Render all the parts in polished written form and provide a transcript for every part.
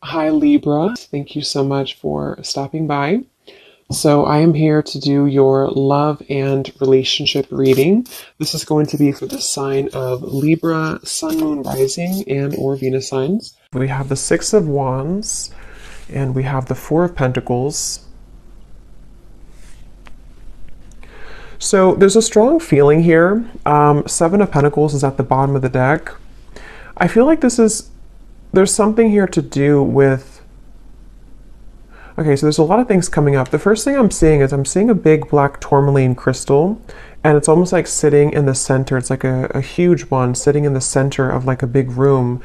Hi Libra, thank you so much for stopping by. So I am here to do your love and relationship reading. This is going to be for the sign of Libra, Sun, Moon, Rising, and or Venus signs. We have the Six of Wands, and we have the Four of Pentacles. So there's a strong feeling here. Seven of Pentacles is at the bottom of the deck. I feel like there's something here to do with, okay, so there's a lot of things coming up. The first thing I'm seeing is I'm seeing a big black tourmaline crystal, and it's almost like sitting in the center. It's like a huge one sitting in the center of like a big room.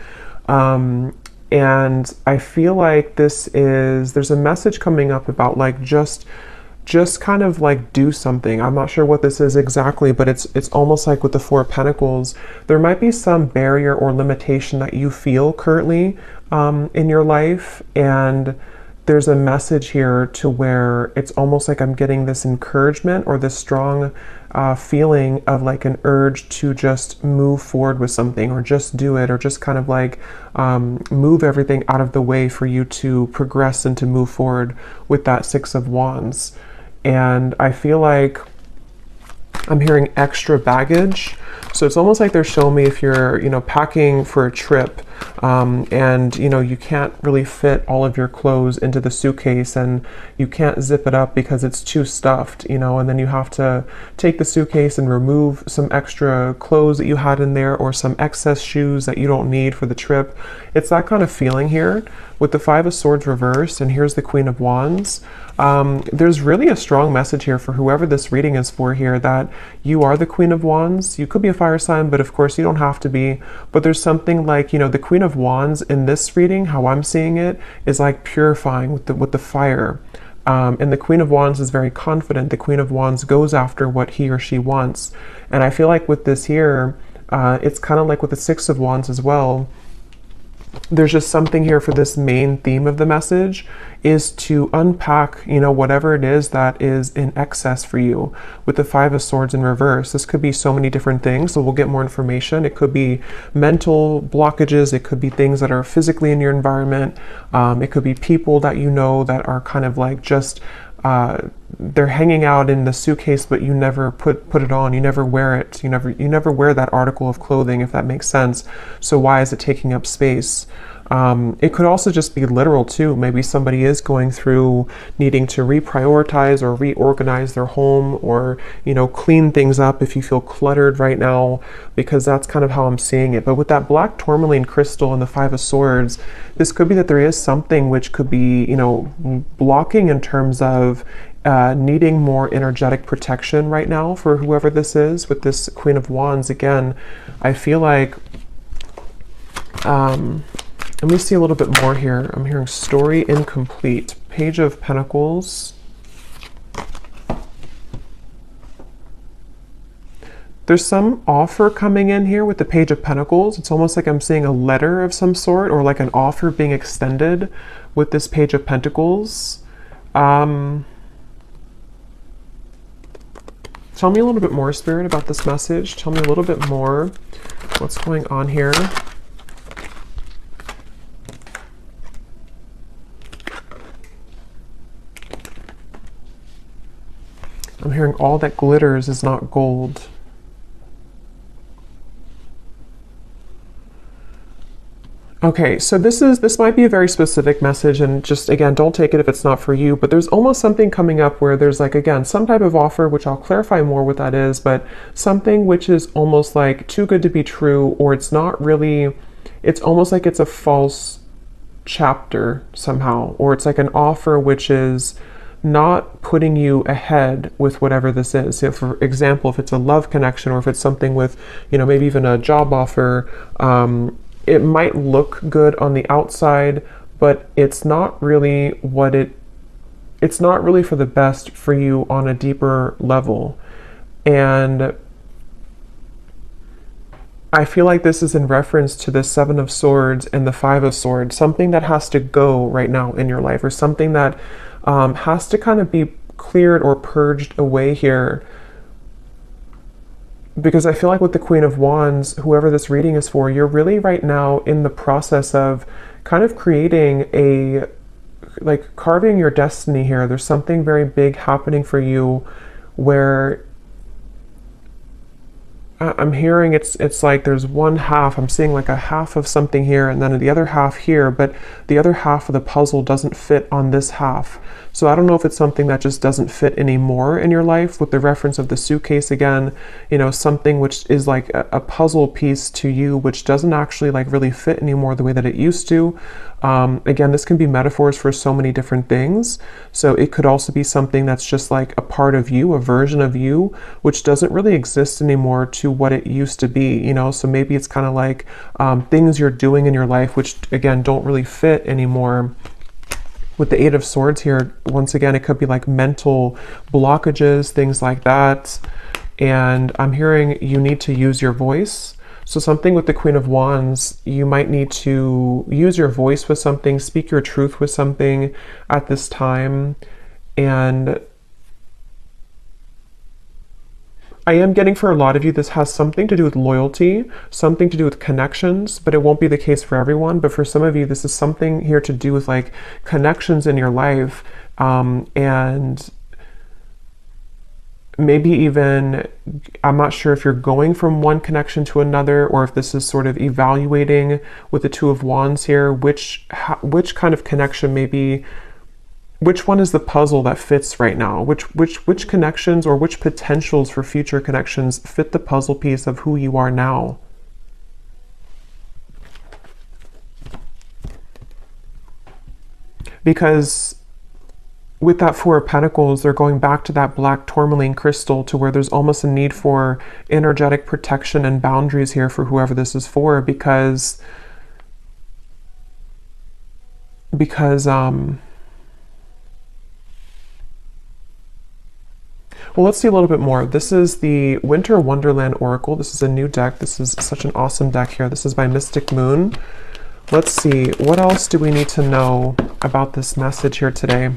And I feel like there's a message coming up about like just kind of like do something. I'm not sure what this is exactly, but it's almost like with the Four of Pentacles, there might be some barrier or limitation that you feel currently in your life, and there's a message here to where it's almost like I'm getting this encouragement or this strong feeling of like an urge to just move forward with something, or just do it, or just kind of like move everything out of the way for you to progress and to move forward with that Six of Wands. And I feel like I'm hearing extra baggage. So it's almost like they're showing me if you're, packing for a trip, and, you can't really fit all of your clothes into the suitcase, and you can't zip it up because it's too stuffed, and then you have to take the suitcase and remove some extra clothes that you had in there, or some excess shoes that you don't need for the trip. It's that kind of feeling here with the Five of Swords reversed, and here's the Queen of Wands. There's really a strong message here for whoever this reading is for here, that you are the Queen of Wands. You could be a fire sign, but of course you don't have to be. But there's something like, the Queen of Wands in this reading, how I'm seeing it, is like purifying with the fire. And the Queen of Wands is very confident. The Queen of Wands goes after what he or she wants. And I feel like with this here, it's kind of like with the Six of Wands as well. There's just something here for this main theme of the message is to unpack, whatever it is that is in excess for you. With the Five of Swords in reverse, this could be so many different things, so we'll get more information. It could be mental blockages, it could be things that are physically in your environment, it could be people that that are kind of like just they're hanging out in the suitcase, but you never put it on, you never wear it, you never wear that article of clothing, if that makes sense. So why is it taking up space? It could also just be literal too. Maybe somebody is going through needing to reprioritize or reorganize their home, or clean things up if you feel cluttered right now, because that's kind of how I'm seeing it. But with that black tourmaline crystal and the Five of Swords, this could be that there is something which could be blocking in terms of needing more energetic protection right now for whoever this is. With this Queen of Wands, again, I feel like let me see a little bit more here. I'm hearing story incomplete. Page of Pentacles. There's some offer coming in here with the Page of Pentacles. It's almost like I'm seeing a letter of some sort, or like an offer being extended with this Page of Pentacles. Tell me a little bit more, Spirit, about this message. Tell me a little bit more. What's going on here? I'm hearing all that glitters is not gold. Okay, so this might be a very specific message, and just again, don't take it if it's not for you, but there's almost something coming up where there's like, again, some type of offer, which I'll clarify more what that is, but something which is almost like too good to be true, or it's not really, it's almost like it's a false chapter somehow, or it's like an offer which is not putting you ahead with whatever this is. So for example, if it's a love connection, or if it's something with, maybe even a job offer, it might look good on the outside, but it's not really it's not really for the best for you on a deeper level. And I feel like this is in reference to the Seven of Swords and the Five of Swords, something that has to go right now in your life, or something that has to kind of be cleared or purged away here. Because I feel like with the Queen of Wands, whoever this reading is for, you're really right now in the process of kind of creating a, like carving your destiny here. There's something very big happening for you where I'm hearing it's like there's one half, I'm seeing like a half of something here and then the other half here, but the other half of the puzzle doesn't fit on this half. So I don't know if it's something that just doesn't fit anymore in your life, with the reference of the suitcase again, you know, something which is like a puzzle piece to you, which doesn't actually like really fit anymore the way that it used to. Again, this can be metaphors for so many different things. So it could also be something that's just like a part of you, a version of you, which doesn't really exist anymore to what it used to be, you know? So maybe it's kind of like things you're doing in your life, which again, don't really fit anymore. With the Eight of Swords here, once again, it could be like mental blockages, things like that. And I'm hearing you need to use your voice. So something with the Queen of Wands, you might need to use your voice with something, speak your truth with something at this time. And I am getting, for a lot of you, this has something to do with loyalty, something to do with connections, but it won't be the case for everyone. But for some of you, this is something here to do with like connections in your life, and maybe even, I'm not sure if you're going from one connection to another, or if this is sort of evaluating with the Two of Wands here, which kind of connection, maybe which one is the puzzle that fits right now? Which connections or which potentials for future connections fit the puzzle piece of who you are now? Because with that Four of Pentacles, they're going back to that black tourmaline crystal, to where there's almost a need for energetic protection and boundaries here for whoever this is for, because well, let's see a little bit more. This is the Winter Wonderland Oracle. This is a new deck. This is such an awesome deck here. This is by Mystic Moon. Let's see, what else do we need to know about this message here today?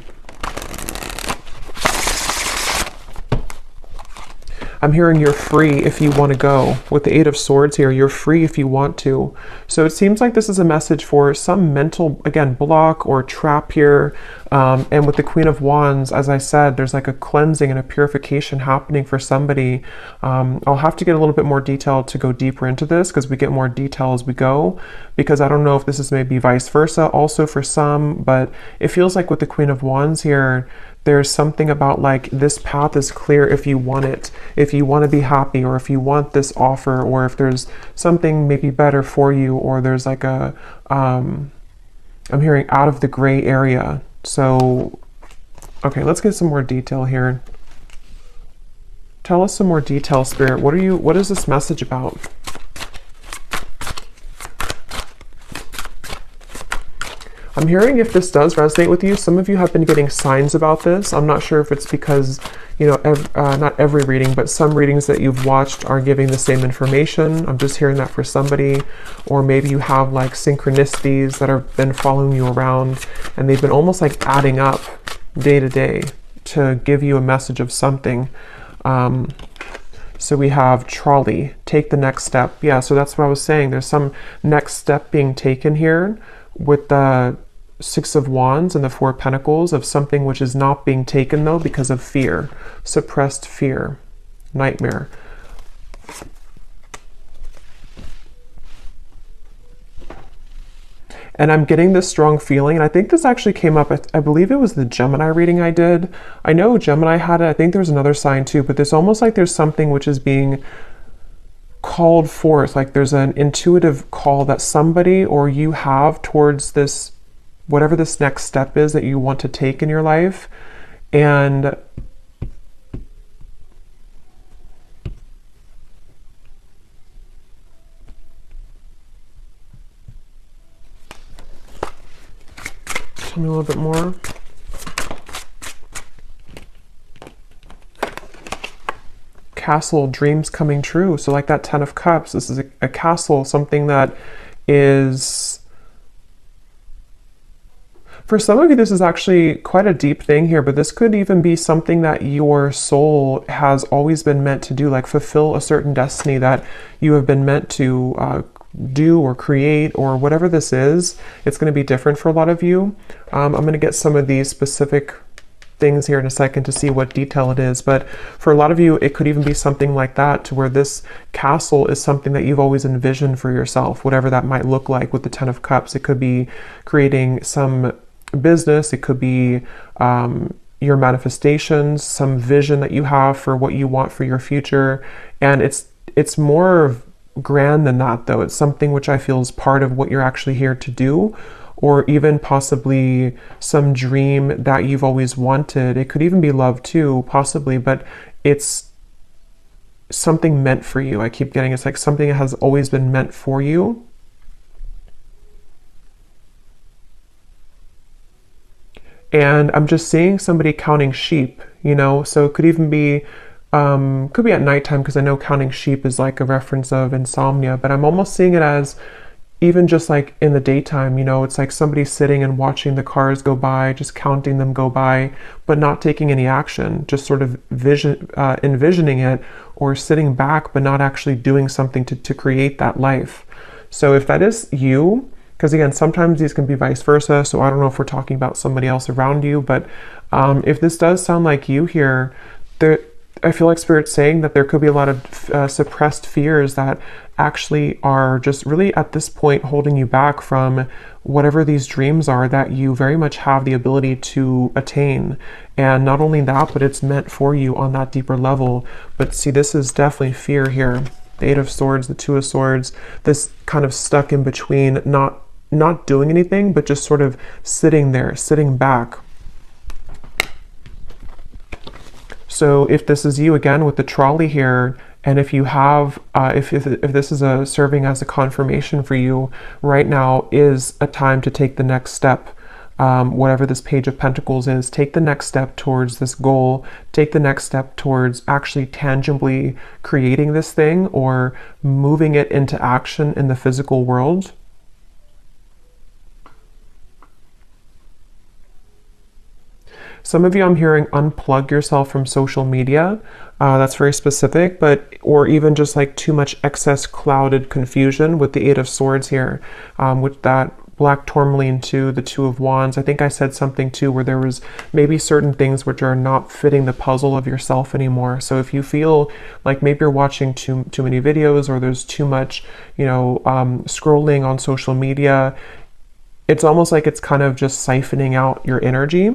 I'm hearing you're free if you want to go. With the Eight of Swords here, you're free if you want to. So it seems like this is a message for some mental, again, block or trap here. And with the Queen of Wands, as I said, there's like a cleansing and a purification happening for somebody. I'll have to get a little bit more detail to go deeper into this, because we get more detail as we go, because I don't know if this is maybe vice versa also for some, but it feels like with the Queen of Wands here, there's something about like this path is clear if you want it, if you want to be happy, or if you want this offer, or if there's something maybe better for you, or there's like a, I'm hearing out of the gray area. So, okay, let's get some more detail here. Tell us some more detail, Spirit. What is this message about? I'm hearing, if this does resonate with you, some of you have been getting signs about this. I'm not sure if it's because, you know, not every reading, but some readings that you've watched are giving the same information. I'm just hearing that for somebody. Or maybe you have like synchronicities that have been following you around, and they've been almost like adding up day to day to give you a message of something. So we have trolley, take the next step. Yeah, so that's what I was saying. There's some next step being taken here with the Six of Wands and the Four of Pentacles, of something which is not being taken though because of fear, suppressed fear, nightmare. And I'm getting this strong feeling, and I think this actually came up, I believe it was the Gemini reading I did. I know Gemini had it, I think there's another sign too, but there's almost like there's something which is being called forth, like there's an intuitive call that somebody or you have towards this, whatever this next step is that you want to take in your life. And tell me a little bit more. Castle, dreams coming true. So like that Ten of Cups, this is a castle, something that is, for some of you, this is actually quite a deep thing here, but this could even be something that your soul has always been meant to do, like fulfill a certain destiny that you have been meant to do or create or whatever this is, it's going to be different for a lot of you. I'm going to get some of these specific things here in a second to see what detail it is, but for a lot of you, it could even be something like that, to where this castle is something that you've always envisioned for yourself, whatever that might look like with the Ten of Cups. It could be creating some business, it could be your manifestations, some vision that you have for what you want for your future, and it's more grand than that, though. It's something which I feel is part of what you're actually here to do, or even possibly some dream that you've always wanted. It could even be love too, possibly, but it's something meant for you. I keep getting it's like something that has always been meant for you. And I'm just seeing somebody counting sheep, you know, so it could even be could be at nighttime, because I know counting sheep is like a reference of insomnia, but I'm almost seeing it as even just like in the daytime, you know, it's like somebody sitting and watching the cars go by, just counting them go by, but not taking any action, just sort of envisioning it, or sitting back, but not actually doing something to create that life. So if that is you, because again, sometimes these can be vice versa, so I don't know if we're talking about somebody else around you, but if this does sound like you here, I feel like Spirit's saying that there could be a lot of suppressed fears that actually are just really at this point holding you back from whatever these dreams are that you very much have the ability to attain. And not only that, but it's meant for you on that deeper level. But see, this is definitely fear here. The Eight of Swords, the Two of Swords, this kind of stuck in between, not doing anything, but just sort of sitting there, sitting back. So if this is you, again, with the trolley here, and if you have, if this is serving as a confirmation for you, right now is a time to take the next step. Whatever this Page of Pentacles is, take the next step towards this goal, take the next step towards actually tangibly creating this thing or moving it into action in the physical world. Some of you, I'm hearing, unplug yourself from social media. That's very specific, or even just like too much excess clouded confusion with the Eight of Swords here, with that black tourmaline to the Two of Wands. I think I said something too where there was maybe certain things which are not fitting the puzzle of yourself anymore. So if you feel like maybe you're watching too many videos, or there's too much, you know, scrolling on social media, it's almost like it's kind of just siphoning out your energy.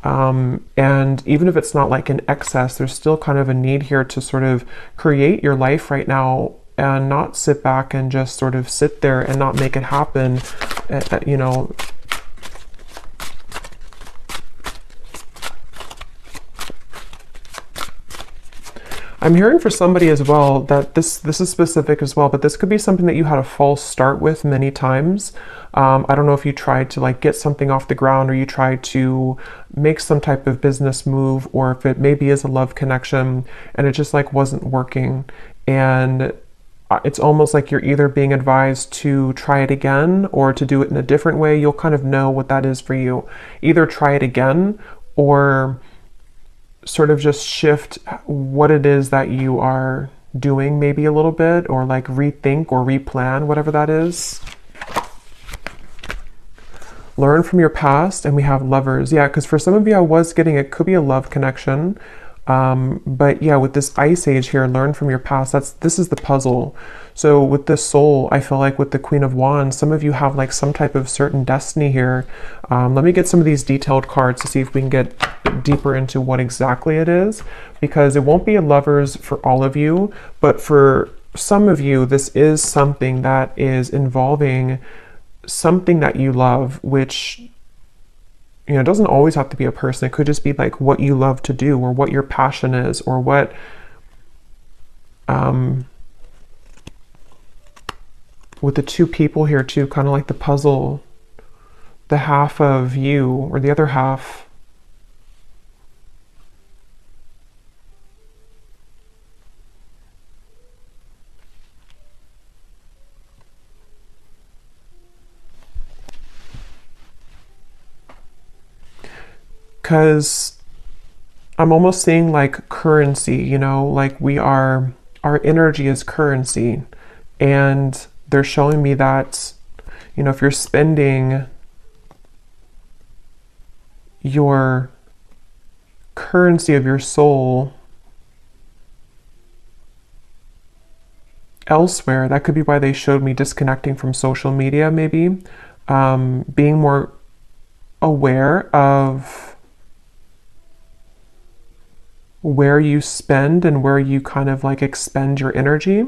And even if it's not like an excess, there's still kind of a need here to sort of create your life right now and not sit back and just sort of sit there and not make it happen, you know. I'm hearing for somebody as well that this is specific as well, but this could be something that you had a false start with many times. I don't know if you tried to like get something off the ground, or you tried to make some type of business move, or if it maybe is a love connection and it just like wasn't working. And it's almost like you're either being advised to try it again or to do it in a different way. You'll kind of know what that is for you. Either try it again, or sort of just shift what it is that you are doing maybe a little bit, or like rethink or replan, whatever that is. Learn from your past, and we have Lovers. Yeah, because for some of you, I was getting, it could be a love connection. But yeah, with this Ice Age here, learn from your past. This is the puzzle. So with the Soul, I feel like with the Queen of Wands, some of you have like some type of certain destiny here. Let me get some of these detailed cards to see if we can get deeper into what exactly it is, because it won't be a Lovers for all of you, but for some of you, this is something that is involving something that you love, which, you know, it doesn't always have to be a person. It could just be like what you love to do, or what your passion is, or what with the two people here too, kind of like the puzzle, the half of you or the other half. Because I'm almost seeing like currency, you know, like our energy is currency, and they're showing me that, you know, if you're spending your currency of your soul elsewhere, that could be why they showed me disconnecting from social media, maybe. Being more aware of where you spend and where you kind of like expend your energy.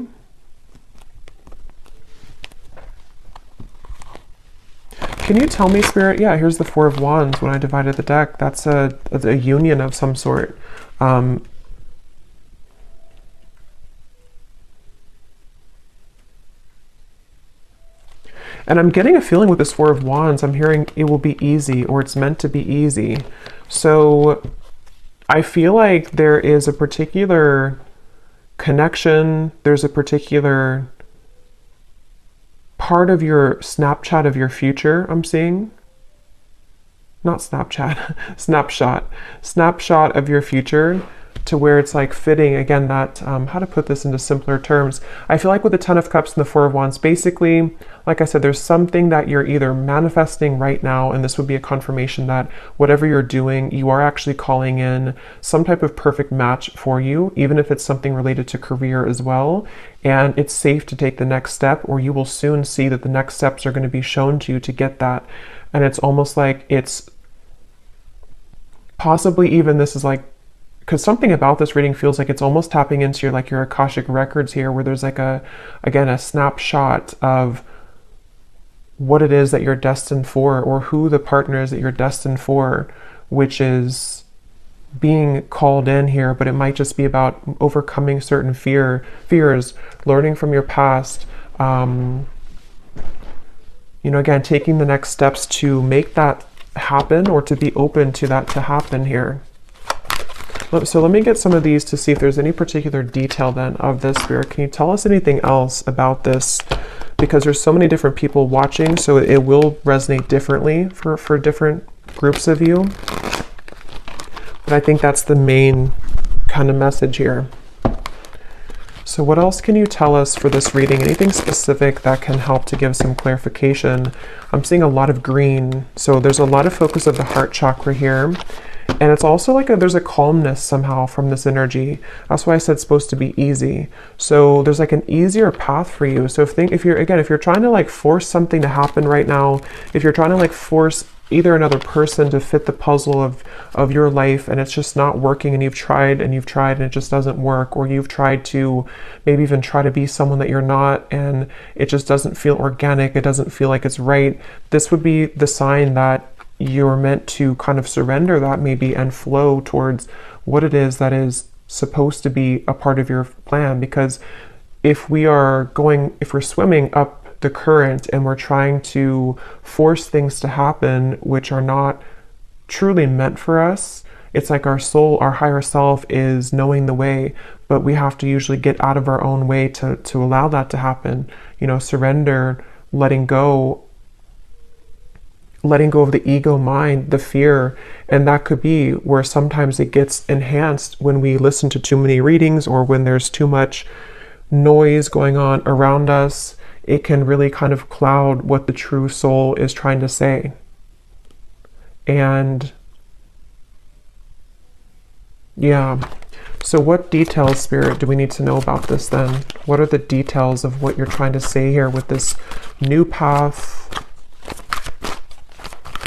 Can you tell me, Spirit? Yeah, here's the Four of Wands. When I divided the deck, that's a union of some sort. And I'm getting a feeling with this Four of Wands, I'm hearing it will be easy, or it's meant to be easy. So I feel like there is a particular connection, there's a particular part of your Snapchat of your future I'm seeing. Not Snapchat, snapshot of your future, to where it's like fitting, again, that, how to put this into simpler terms. I feel like with the Ten of Cups and the Four of Wands, basically, like I said, there's something that you're either manifesting right now, and this would be a confirmation that whatever you're doing, you are actually calling in some type of perfect match for you, even if it's something related to career as well. And it's safe to take the next step, or you will soon see that the next steps are going to be shown to you to get that. And it's almost like it's possibly even, this is like, because something about this reading feels like it's almost tapping into your Akashic records here, where there's like a snapshot of what it is that you're destined for, or who the partner is that you're destined for, which is being called in here. But it might just be about overcoming certain fears, learning from your past, you know, again, taking the next steps to make that happen, or to be open to that to happen here. So let me get some of these to see if there's any particular detail then of this, Spirit. Can you tell us anything else about this? Because there's so many different people watching, so it will resonate differently for different groups of you. But I think that's the main kind of message here. So what else can you tell us for this reading? Anything specific that can help to give some clarification? I'm seeing a lot of green, so there's a lot of focus of the heart chakra here. And it's also like there's a calmness somehow from this energy. That's why I said it's supposed to be easy. So there's like an easier path for you. So if you're trying to like force something to happen right now, if you're trying to like force either another person to fit the puzzle of your life, and it's just not working, and you've tried and it just doesn't work, or you've tried to maybe even try to be someone that you're not, and it just doesn't feel organic, it doesn't feel like it's right, this would be the sign that you're meant to kind of surrender that maybe and flow towards what it is that is supposed to be a part of your plan. Because if we're swimming up the current and we're trying to force things to happen which are not truly meant for us, it's like our soul, our higher self is knowing the way, but we have to usually get out of our own way to allow that to happen. You know, surrender, letting go of the ego mind, the fear. And that could be where sometimes it gets enhanced when we listen to too many readings, or when there's too much noise going on around us. It can really kind of cloud what the true soul is trying to say. And yeah, so what details, Spirit, do we need to know about this then? What are the details of what you're trying to say here with this new path?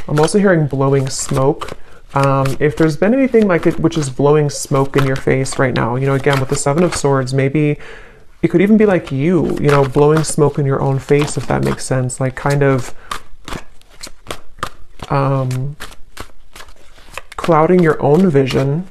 I'm also hearing blowing smoke. If there's been anything like it which is blowing smoke in your face right now, you know, again, with the Seven of Swords, maybe it could even be like you know, blowing smoke in your own face, if that makes sense, like kind of clouding your own vision.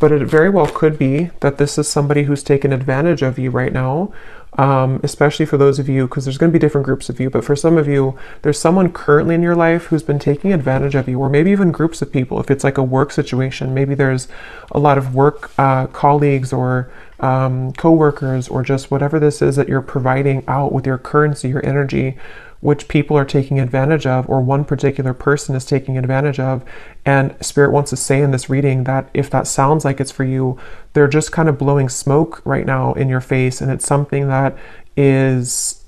But it very well could be that this is somebody who's taken advantage of you right now, especially for those of you, because there's going to be different groups of you, but for some of you, there's someone currently in your life who's been taking advantage of you, or maybe even groups of people. If it's like a work situation, maybe there's a lot of work colleagues or co-workers, or just whatever this is that you're providing out with your currency, your energy, which people are taking advantage of, or one particular person is taking advantage of. And Spirit wants to say in this reading that if that sounds like it's for you, they're just kind of blowing smoke right now in your face, and it's something that is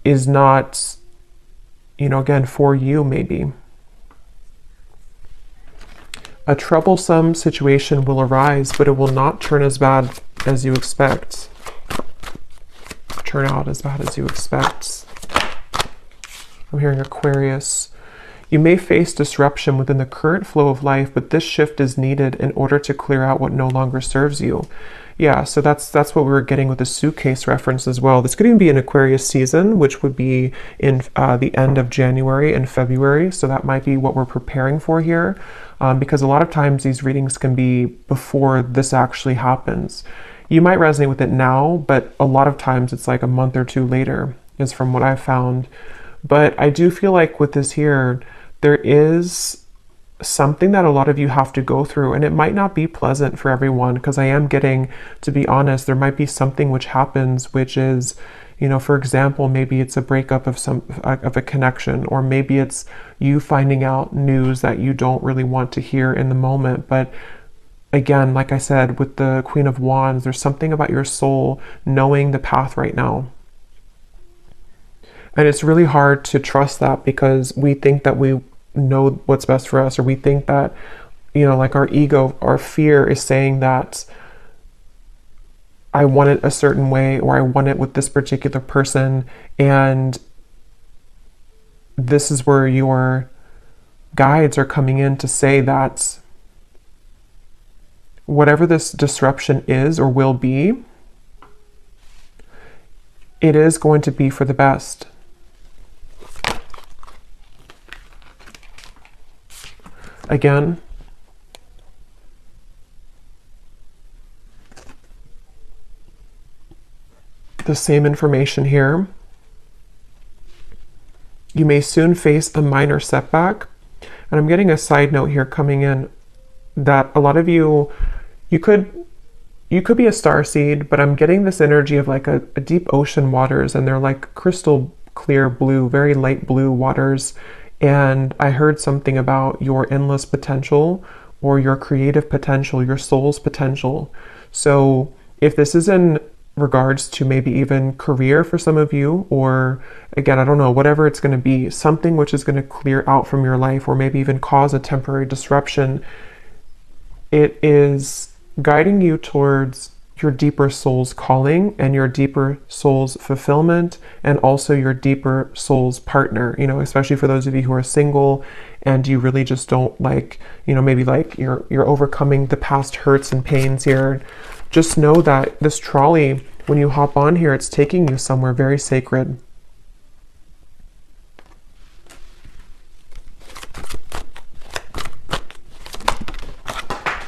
is not, again, for you maybe. A troublesome situation will arise, but it will not turn as bad as you expect. Turn out as bad as you expect. I'm hearing Aquarius. You may face disruption within the current flow of life, but this shift is needed in order to clear out what no longer serves you. Yeah, so that's what we were getting with the suitcase reference as well. This could even be an Aquarius season, which would be in the end of January and February. So that might be what we're preparing for here, because a lot of times these readings can be before this actually happens. You might resonate with it now, but a lot of times it's like a month or two later, is from what I've found. But I do feel like with this here, there is something that a lot of you have to go through, and it might not be pleasant for everyone, because I am getting, to be honest, there might be something which happens, which is, for example, maybe it's a breakup of a connection, or maybe it's you finding out news that you don't really want to hear in the moment. But again, like I said, with the Queen of Wands, there's something about your soul knowing the path right now. And it's really hard to trust that, because we think that we know what's best for us, or we think that, like our ego, our fear is saying that I want it a certain way, or I want it with this particular person. And this is where your guides are coming in to say that whatever this disruption is or will be, it is going to be for the best. Again, the same information here. You may soon face a minor setback. And I'm getting a side note here coming in that a lot of you could be a starseed, but I'm getting this energy of like a deep ocean waters, and they're like crystal clear blue, very light blue waters. And I heard something about your endless potential, or your creative potential, your soul's potential. So if this is in regards to maybe even career for some of you, or again, I don't know, whatever it's going to be, something which is going to clear out from your life, or maybe even cause a temporary disruption, it is guiding you towards your deeper soul's calling and your deeper soul's fulfillment, and also your deeper soul's partner, especially for those of you who are single and you really just don't like, maybe like you're overcoming the past hurts and pains here. Just know that this trolley, when you hop on here, it's taking you somewhere very sacred.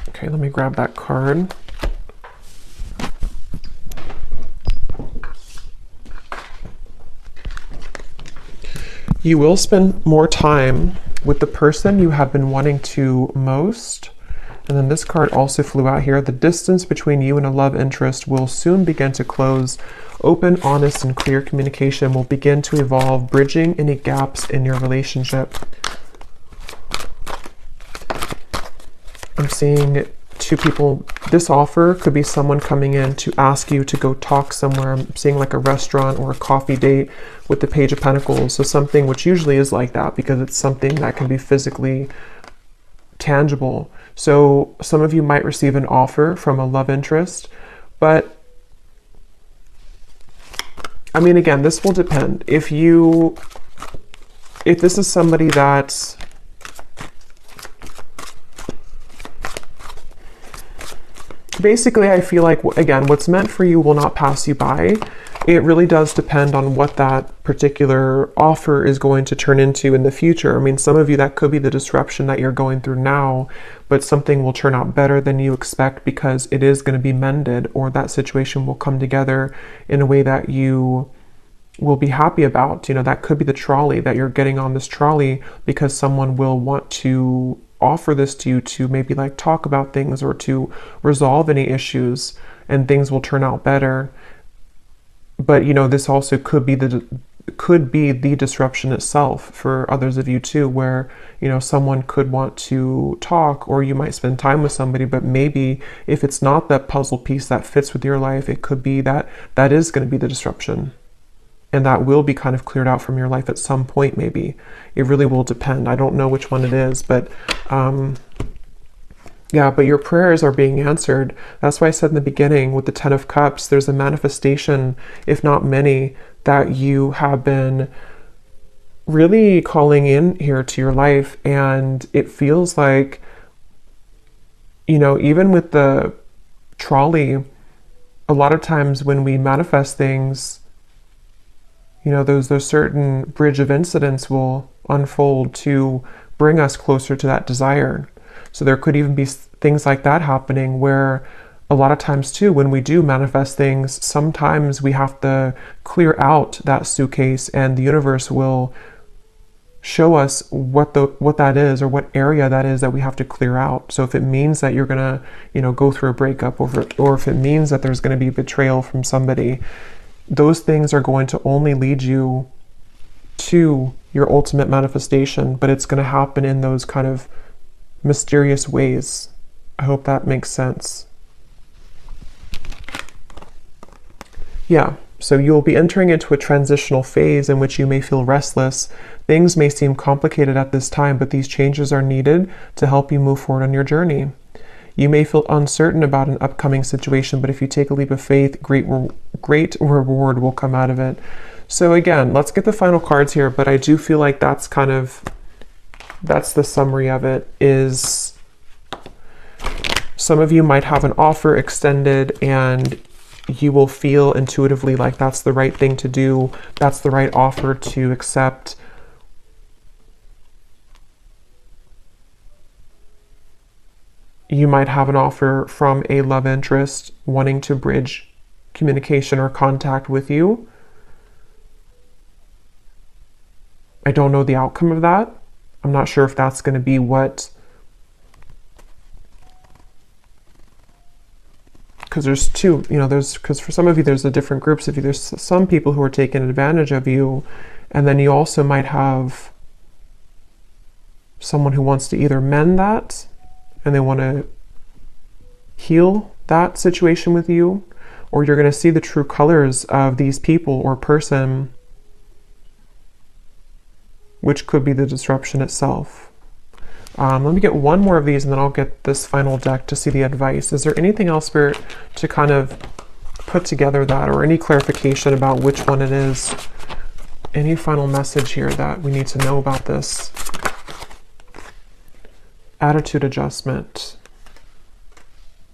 Okay, let me grab that card. You will spend more time with the person you have been wanting to most. And then this card also flew out here. The distance between you and a love interest will soon begin to close. Open, honest, and clear communication will begin to evolve, bridging any gaps in your relationship. I'm seeing two people. This offer could be someone coming in to ask you to go talk somewhere. I'm seeing like a restaurant or a coffee date with the Page of Pentacles. So something which usually is like that, because it's something that can be physically tangible. So some of you might receive an offer from a love interest, but I mean, again, this will depend. If this is somebody that's basically, I feel like, again, what's meant for you will not pass you by. It really does depend on what that particular offer is going to turn into in the future. I mean, some of you, that could be the disruption that you're going through now, but something will turn out better than you expect, because it is going to be mended, or that situation will come together in a way that you will be happy about. That could be the trolley, that you're getting on this trolley because someone will want to offer this to you to maybe like talk about things, or to resolve any issues, and things will turn out better. But this also could be the disruption itself for others of you too, where someone could want to talk, or you might spend time with somebody, but maybe if it's not that puzzle piece that fits with your life, it could be that is going to be the disruption. And that will be kind of cleared out from your life at some point, maybe. It really will depend. I don't know which one it is, but yeah, but your prayers are being answered. That's why I said in the beginning with the 10 of Cups, there's a manifestation, if not many, that you have been really calling in here to your life. And it feels like, you know, even with the trolley, a lot of times when we manifest things, you know, those certain bridge of incidents will unfold to bring us closer to that desire. So there could even be things like that happening, where a lot of times too, when we do manifest things, sometimes we have to clear out that suitcase, and the universe will show us what that is, or what area that is that we have to clear out. So if it means that you're gonna, you know, go through a breakup, or if it means that there's going to be betrayal from somebody, those things are going to only lead you to your ultimate manifestation, but it's going to happen in those kind of mysterious ways. I hope that makes sense. Yeah, so you'll be entering into a transitional phase in which you may feel restless. Things may seem complicated at this time, but these changes are needed to help you move forward on your journey. You may feel uncertain about an upcoming situation, but if you take a leap of faith, great reward will come out of it. So again, let's get the final cards here, but I do feel like that's the summary of it. Is some of you might have an offer extended, and you will feel intuitively like that's the right thing to do. That's the right offer to accept. You might have an offer from a love interest wanting to bridge communication or contact with you. I don't know the outcome of that. I'm not sure if that's going to be what, because there's two, you know, because for some of you, there's the different groups of you. There's some people who are taking advantage of you, and then you also might have someone who wants to either mend that, and they want to heal that situation with you, or you're going to see the true colors of these people or person, which could be the disruption itself. Let me get one more of these, and then I'll get this final deck to see the advice. Is there anything else, Spirit, to kind of put together that, or any clarification about which one it is? Any final message here that we need to know about this? Attitude adjustment.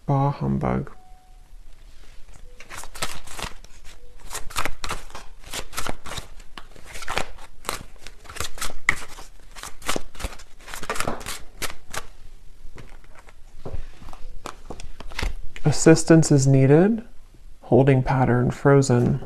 Bah humbug. Assistance is needed. Holding pattern, frozen.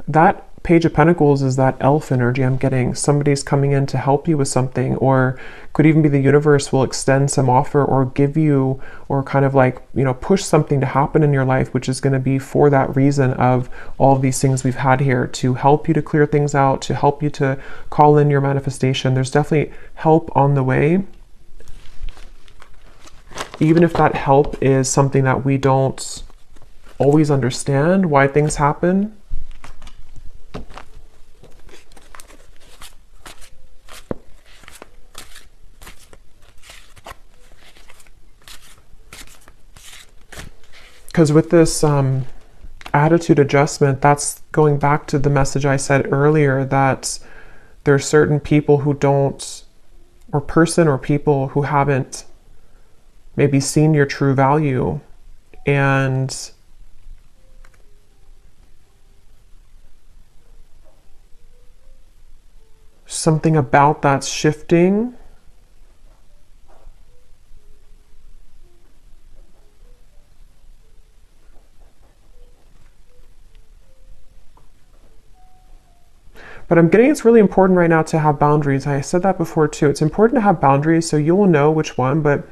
That Page of Pentacles is that elf energy I'm getting. Somebody's coming in to help you with something, or could even be the universe will extend some offer or give you, or kind of like, you know, push something to happen in your life, which is going to be for that reason of all of these things we've had here, to help you to clear things out, to help you to call in your manifestation. There's definitely help on the way. Even if that help is something that we don't always understand why things happen. Because with this attitude adjustment, that's going back to the message I said earlier, that there are certain people who don't, or person or people who haven't maybe seen your true value, and something about that's shifting. But I'm getting it's really important right now to have boundaries. I said that before too. It's important to have boundaries, so you will know which one, but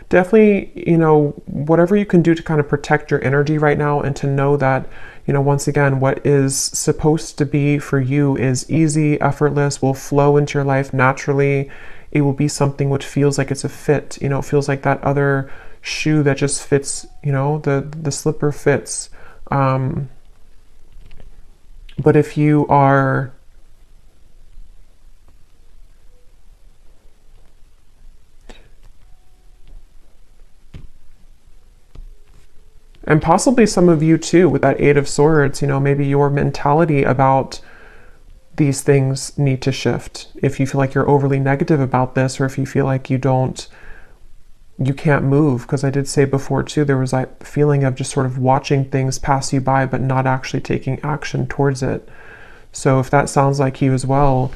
definitely, you know, whatever you can do to kind of protect your energy right now, and to know that, you know, once again, what is supposed to be for you is easy, effortless, will flow into your life naturally. It will be something which feels like it's a fit, you know, it feels like that other shoe that just fits, you know, the slipper fits. But if you are and possibly some of you too, with that Eight of Swords, you know, maybe your mentality about these things need to shift. If you feel like you're overly negative about this, or if you feel like you can't move, because I did say before too, there was that feeling of just sort of watching things pass you by, but not actually taking action towards it. So if that sounds like you as well,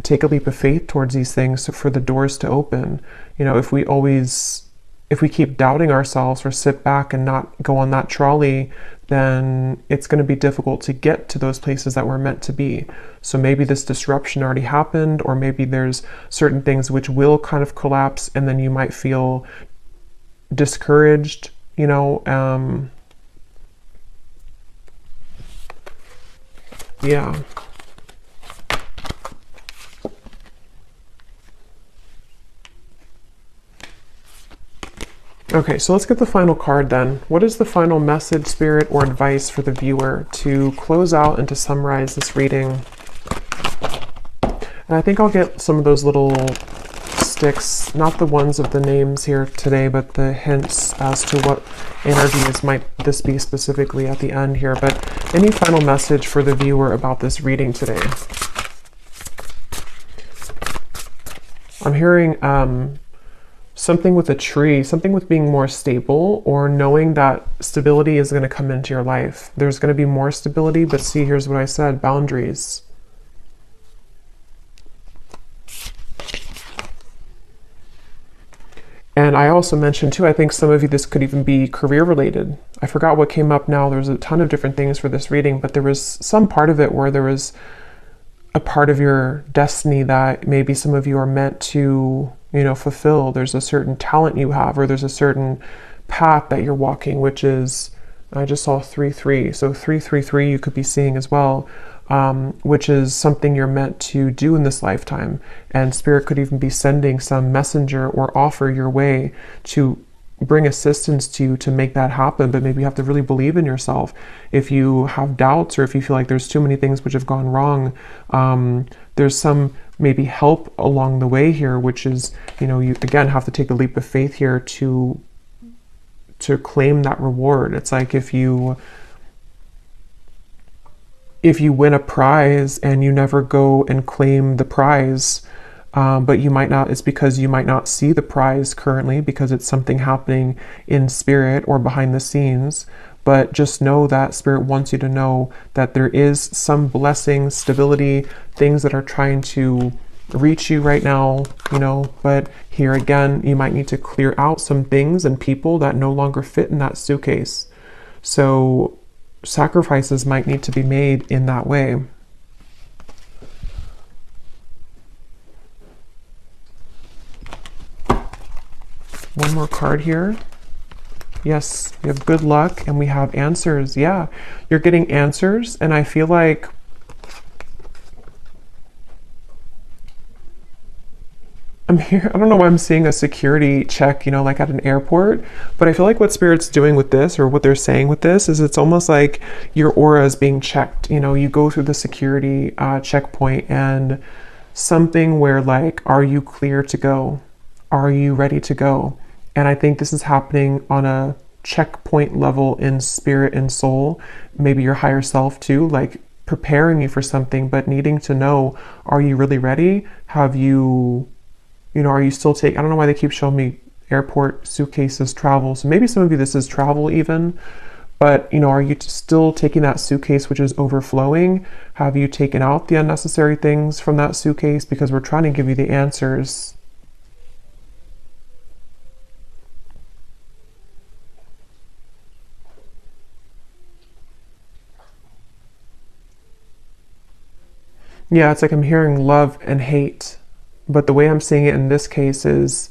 take a leap of faith towards these things for the doors to open. You know, if we keep doubting ourselves or sit back and not go on that trolley, then it's going to be difficult to get to those places that we're meant to be. So maybe this disruption already happened, or maybe there's certain things which will kind of collapse, and then you might feel discouraged, you know. Yeah. Okay, so let's get the final card then. What is the final message, spirit, or advice for the viewer to close out and to summarize this reading? And I think I'll get some of those little sticks, not the ones of the names here today, but the hints as to what energies might this be specifically at the end here. But any final message for the viewer about this reading today? I'm hearing something with a tree, something with being more stable, or knowing that stability is going to come into your life. There's going to be more stability, but see, here's what I said, boundaries. And I also mentioned too, I think some of you, this could even be career related. I forgot what came up now. There's a ton of different things for this reading, but there was some part of it where there was a part of your destiny that maybe some of you are meant to, you know, fulfill. There's a certain talent you have, or there's a certain path that you're walking, which is, I just saw 3-3. So 3-3-3 you could be seeing as well, which is something you're meant to do in this lifetime. And Spirit could even be sending some messenger or offer your way to bring assistance to you to make that happen. But maybe you have to really believe in yourself. If you have doubts, or if you feel like there's too many things which have gone wrong, there's some maybe help along the way here, which is, you know, you again have to take a leap of faith here to claim that reward. It's like if you win a prize and you never go and claim the prize, but you might not, it's because you might not see the prize currently because it's something happening in spirit or behind the scenes. But just know that Spirit wants you to know that there is some blessing, stability, things that are trying to reach you right now, you know. But here again, you might need to clear out some things and people that no longer fit in that suitcase. So sacrifices might need to be made in that way. One more card here. Yes, we have good luck and we have answers. Yeah, you're getting answers, and I feel like I'm here. I don't know why I'm seeing a security check, you know, like at an airport, but I feel like what Spirit's doing with this, or what they're saying with this, is it's almost like your aura is being checked. You know, you go through the security checkpoint, and something where like, are you clear to go? Are you ready to go? And I think this is happening on a checkpoint level in spirit and soul, maybe your higher self too, like preparing you for something, but needing to know, are you really ready? Have you, you know, are you still taking, I don't know why they keep showing me airport suitcases, travel. So maybe some of you, this is travel even, but you know, are you still taking that suitcase which is overflowing? Have you taken out the unnecessary things from that suitcase? Because we're trying to give you the answers. Yeah, it's like I'm hearing love and hate, but the way I'm seeing it in this case is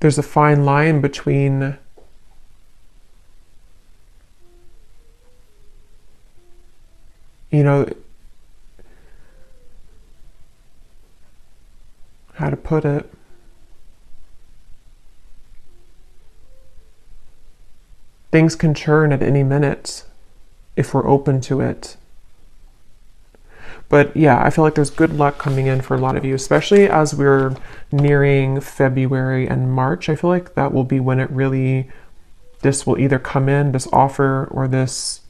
there's a fine line between you know, how to put it. things can churn at any minute if we're open to it. But yeah, I feel like there's good luck coming in for a lot of you, especially as we're nearing February and March. I feel like that will be when it really, this will either come in, this offer, or this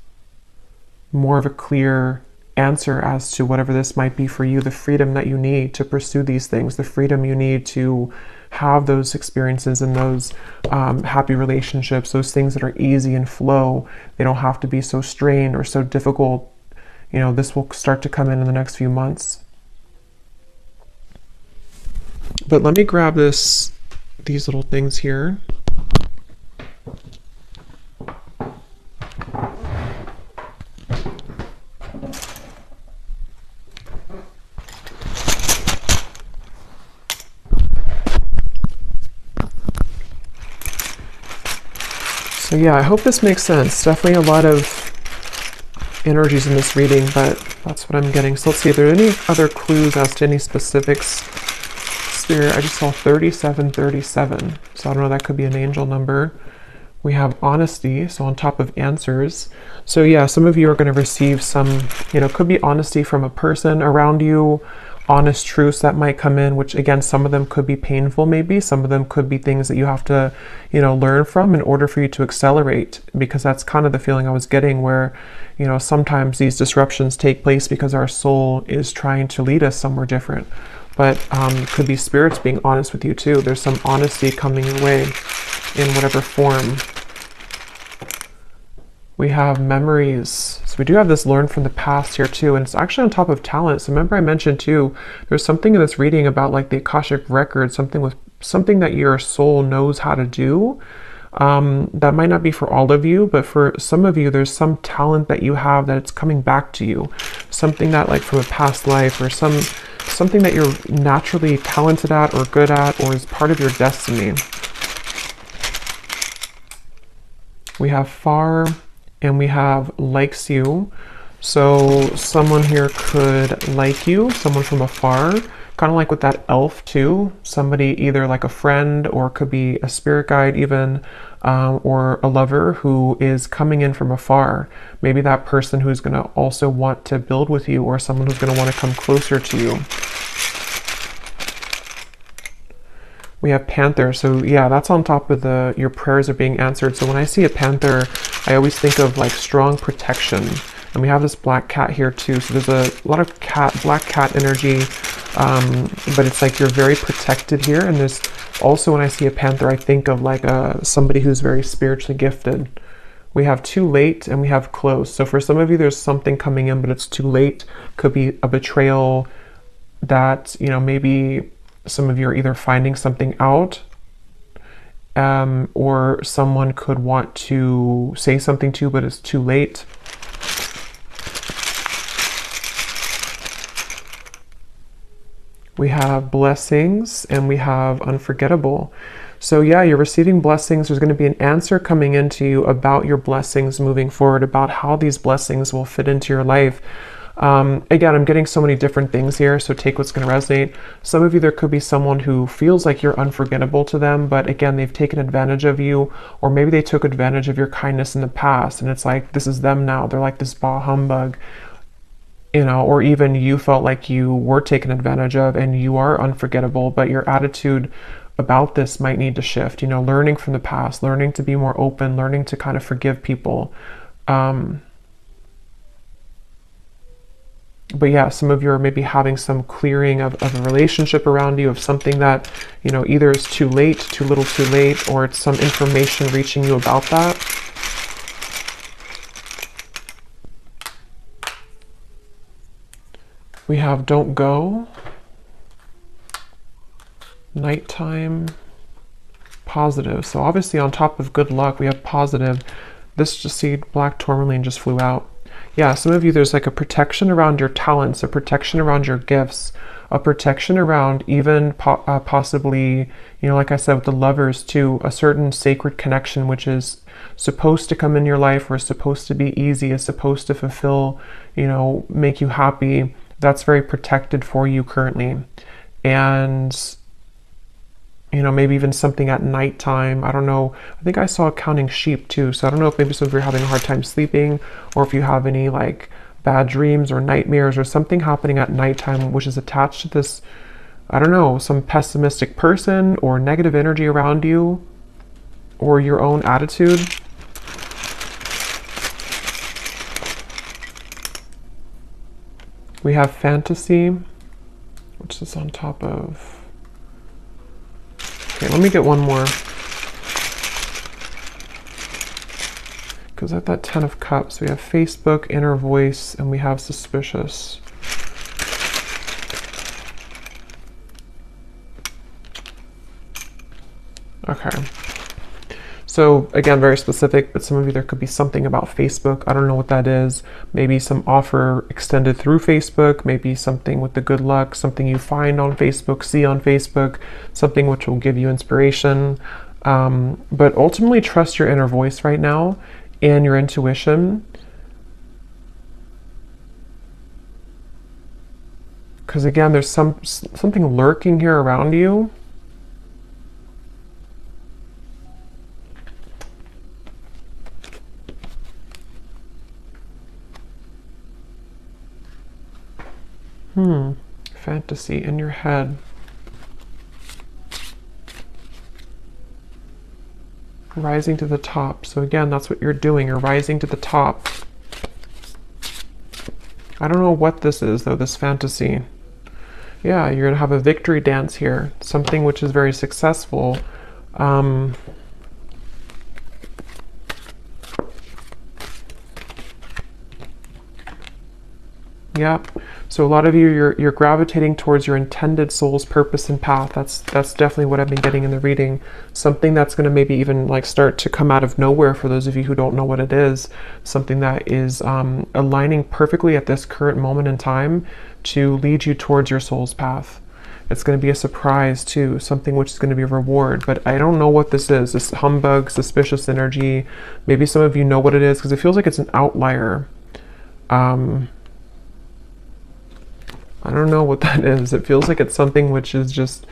more of a clear answer as to whatever this might be for you, the freedom that you need to pursue these things, the freedom you need to have those experiences and those happy relationships, those things that are easy and flow. They don't have to be so strained or so difficult. You know, this will start to come in the next few months. But let me grab these little things here. So yeah, I hope this makes sense. Definitely a lot of energies in this reading, but that's what I'm getting. So let's see if there are any other clues as to any specifics. Spirit, I just saw 3737. So I don't know, that could be an angel number. We have honesty, so on top of answers. So yeah, some of you are going to receive some, you know, could be honesty from a person around you, honest truths that might come in, which again, some of them could be painful maybe, some of them could be things that you have to, you know, learn from in order for you to accelerate, because that's kind of the feeling I was getting where, you know, sometimes these disruptions take place because our soul is trying to lead us somewhere different. But could be spirits being honest with you too. There's some honesty coming your way in whatever form. We have memories. So we do have this learn from the past here too, and it's actually on top of talent. So remember I mentioned too, there's something in this reading about like the Akashic record, something that your soul knows how to do. That might not be for all of you, but for some of you, there's some talent that you have that it's coming back to you. Something that like from a past life, or something that you're naturally talented at or good at, or is part of your destiny. We have far, and we have likes you. So someone here could like you, someone from afar, kind of like with that elf too. Somebody either like a friend, or could be a spirit guide even, or a lover who is coming in from afar. Maybe that person who's going to also want to build with you, or someone who's going to want to come closer to you. We have panther. So yeah, that's on top of your prayers are being answered. So when I see a panther, I always think of like strong protection. And we have this black cat here too. So there's a lot of black cat energy, but it's like you're very protected here. And there's also, when I see a panther, I think of like somebody who's very spiritually gifted. We have too late, and we have close. So for some of you, there's something coming in, but it's too late. Could be a betrayal that, you know, maybe some of you are either finding something out, or someone could want to say something to you, but it's too late. We have blessings, and we have unforgettable. So yeah, you're receiving blessings. There's going to be an answer coming into you about your blessings moving forward, about how these blessings will fit into your life. Again, I'm getting so many different things here, so take what's going to resonate. Some of you, there could be someone who feels like you're unforgettable to them, but again, they've taken advantage of you, or maybe they took advantage of your kindness in the past, and it's like, this is them now. They're like this bah humbug, you know, or even you felt like you were taken advantage of and you are unforgettable, but your attitude about this might need to shift, you know, learning from the past, learning to be more open, learning to kind of forgive people. But yeah, some of you are maybe having some clearing of a relationship around you, of something that, you know, either is too late, too little too late, or it's some information reaching you about that. We have don't go, nighttime, positive. So obviously on top of good luck, we have positive. This just see black tourmaline just flew out. Yeah, some of you, there's like a protection around your talents, a protection around your gifts, a protection around even possibly, you know, like I said with the lovers too, a certain sacred connection which is supposed to come in your life, or is supposed to be easy, is supposed to fulfill, you know, make you happy. That's very protected for you currently. And You know, maybe even something at nighttime. I don't know. I think I saw counting sheep too. So I don't know if maybe some of you are having a hard time sleeping, or if you have any like bad dreams or nightmares or something happening at nighttime which is attached to this, I don't know, some pessimistic person or negative energy around you or your own attitude. We have fantasy, which is on top of... Okay, let me get one more. Because at that 10 of Cups, we have Facebook, inner voice, and we have suspicious. Okay. So again, very specific, but some of you, there could be something about Facebook. I don't know what that is. Maybe some offer extended through Facebook, maybe something with the good luck, something you find on Facebook, see on Facebook, something which will give you inspiration. But ultimately trust your inner voice right now and your intuition. Because again, there's something lurking here around you. Fantasy in your head. Rising to the top. So again, that's what you're doing. You're rising to the top. I don't know what this is though, this fantasy. Yeah, you're gonna have a victory dance here. Something which is very successful. Yeah. So a lot of you, you're gravitating towards your intended soul's purpose and path. That's definitely what I've been getting in the reading. Something that's going to maybe even like start to come out of nowhere for those of you who don't know what it is. Something that is aligning perfectly at this current moment in time to lead you towards your soul's path. It's going to be a surprise too, something which is going to be a reward. But I don't know what this is. This humbug, suspicious energy. Maybe some of you know what it is because it feels like it's an outlier. I don't know what that is. It feels like it's something which is just...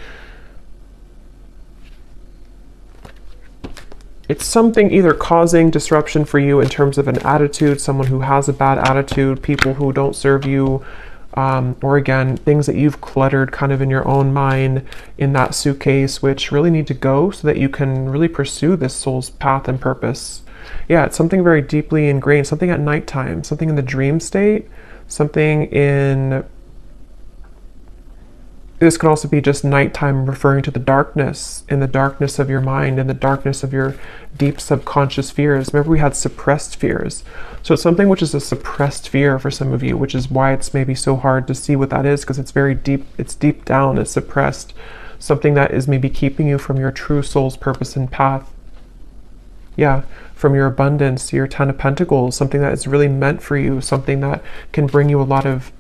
It's something either causing disruption for you in terms of an attitude, someone who has a bad attitude, people who don't serve you, or again, things that you've cluttered kind of in your own mind in that suitcase, which really need to go so that you can really pursue this soul's path and purpose. Yeah, it's something very deeply ingrained, something at nighttime, something in the dream state, something in... This can also be just nighttime, referring to the darkness, in the darkness of your mind, in the darkness of your deep subconscious fears. Remember, we had suppressed fears. So it's something which is a suppressed fear for some of you, which is why it's maybe so hard to see what that is, because it's very deep, it's deep down, it's suppressed. Something that is maybe keeping you from your true soul's purpose and path. Yeah, from your abundance, your 10 of Pentacles, something that is really meant for you, something that can bring you a lot of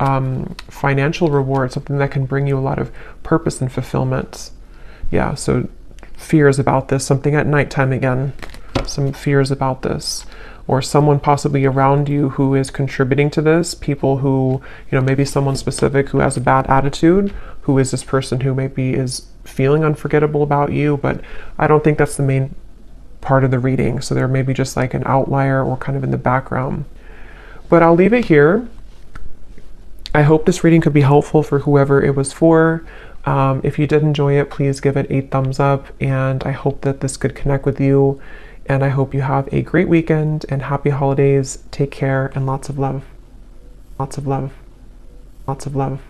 financial reward, something that can bring you a lot of purpose and fulfillment. Yeah, so fears about this, something at nighttime again, some fears about this, or someone possibly around you who is contributing to this, people who, you know, maybe someone specific who has a bad attitude, who is this person who maybe is feeling unforgettable about you, but I don't think that's the main part of the reading. So there may be just like an outlier or kind of in the background. But I'll leave it here. I hope this reading could be helpful for whoever it was for. If you did enjoy it, please give it a thumbs up, and I hope that this could connect with you. And I hope you have a great weekend and happy holidays. Take care and lots of love. Lots of love. Lots of love.